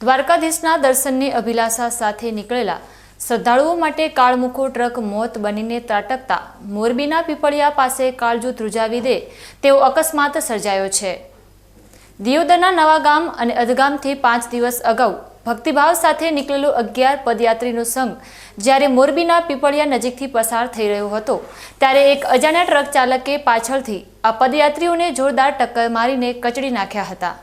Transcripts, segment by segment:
દ્વારકાધીશના દર્શનની અભિલાષા સાથે નીકળેલા શ્રદ્ધાળુઓ માટે કાળમુખો ટ્રક મોત બનીને ત્રાટકતા મોરબીના પીપળિયા પાસે કાળજુ ધ્રુજાવી દે તેવો અકસ્માત સર્જાયો છે। દિયોદરના નવાગામ અને અધગામથી 5 દિવસ અગાઉ ભક્તિભાવ સાથે નીકળેલો 11 પદયાત્રીનો સંઘ જ્યારે મોરબીના પીપળિયા નજીકથી પસાર થઈ રહ્યો હતો ત્યારે એક અજાણ્યા ટ્રક ચાલકે પાછળથી આ પદયાત્રીઓને જોરદાર ટક્કર મારીને કચડી નાખ્યા હતા।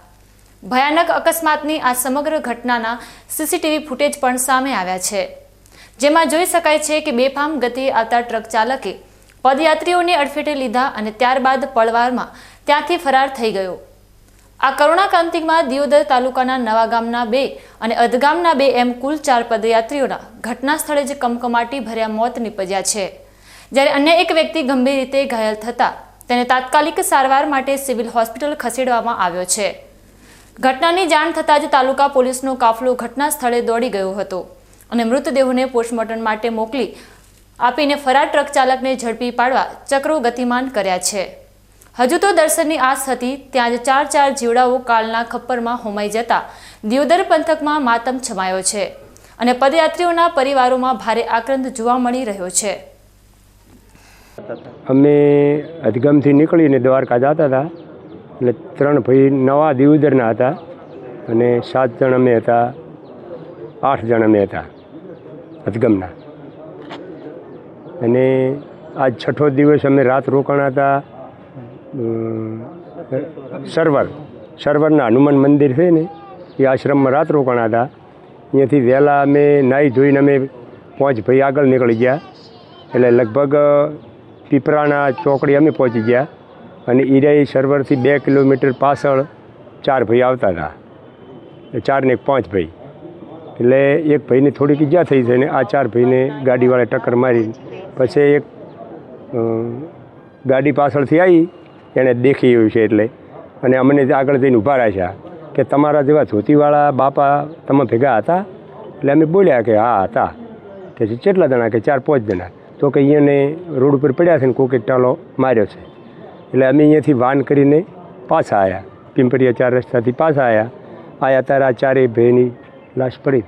ભયાનક અકસ્માતની આ સમગ્ર ઘટનાના સીસીટીવી ફૂટેજ પણ સામે આવ્યા છે, જેમાં જોઈ શકાય છે કે બેફામ ગતિએ આવતા ટ્રક ચાલકે પદયાત્રીઓને અડફેટે લીધા અને ત્યારબાદ પળવારમાં ત્યાંથી ફરાર થઈ ગયો। આ કરુણાક્રાંતિમાં દિયોદર તાલુકાના નવાગામના 2 અને અધગામના 2 એમ કુલ 4 પદયાત્રીઓના ઘટના સ્થળે જ કમકમાટી ભર્યા મોત નીપજ્યા છે, જ્યારે અન્ય એક વ્યક્તિ ગંભીર રીતે ઘાયલ થતા તેને તાત્કાલિક સારવાર માટે સિવિલ હોસ્પિટલ ખસેડવામાં આવ્યો છે। ઘટનાની જાણ થતાં જ તાલુકા પોલીસનો કાફલો ઘટના સ્થળે દોડી ગયો હતો અને મૃતદેહોને પોસ્ટમોર્ટમ માટે મોકલી આપીને ફરાર ટ્રક ચાલકને ઝડપી પાડવા ચક્રો ગતિમાન કર્યા છે। હજુ તો દર્શનની આસ હતી ત્યાં જ 4 જીવડાઓ કાળના ખપ્પરમાં હોમાઈ જતા દિયોદર પંથકમાં માતમ છમાયો છે અને પદયાત્રીઓના પરિવારોમાં ભારે આક્રંદ જોવા મળી રહ્યો છે। અમે અધગામથી નીકળીને દ્વારકા જતા હતા, એટલે 3 ભાઈ નવા દિયોદરના હતા અને 7 જણ અમે હતા, 8 જણ અમે હતા અધગામના। અને આજ 6થો દિવસ અમે રાત રોકાણા હતા સરવરના હનુમાન મંદિર છે ને એ આશ્રમમાં રાત રોકાણા હતા। અહીંયાથી વહેલા અમે નાહી ધોઈને અમે 5 ભાઈ આગળ નીકળી ગયા, એટલે લગભગ પીપરાના ચોકડી અમે પહોંચી ગયા અને ઈરાઈ સર્વરથી 2 કિલોમીટર પાછળ 4 ભાઈ આવતા હતા, 4 ને 5 ભાઈ, એટલે એક ભાઈને થોડીક ઈજા થઈ છે ને આ 4 ભાઈને ગાડીવાળાએ ટક્કર મારી। પછી એક ગાડી પાછળથી આવી એણે દેખી એવું છે એટલે અને અમને આગળ જઈને ઊભા રાખ્યા કે તમારા જેવા ધોતીવાળા બાપા તમે ભેગા હતા? એટલે અમે બોલ્યા કે હા હતા। કે કેટલા જણા? કે 4-5 જણા। તો કે અહીંયાને રોડ ઉપર પડ્યા છે ને કોકે ટાલો માર્યો છે। એટલે અમે અહીંયાથી વાન કરીને પાછા આવ્યા, પિંપળિયા 4 રસ્તાથી પાછા આવ્યા ત્યારે આ 4 ભાઈની લાશ પડી।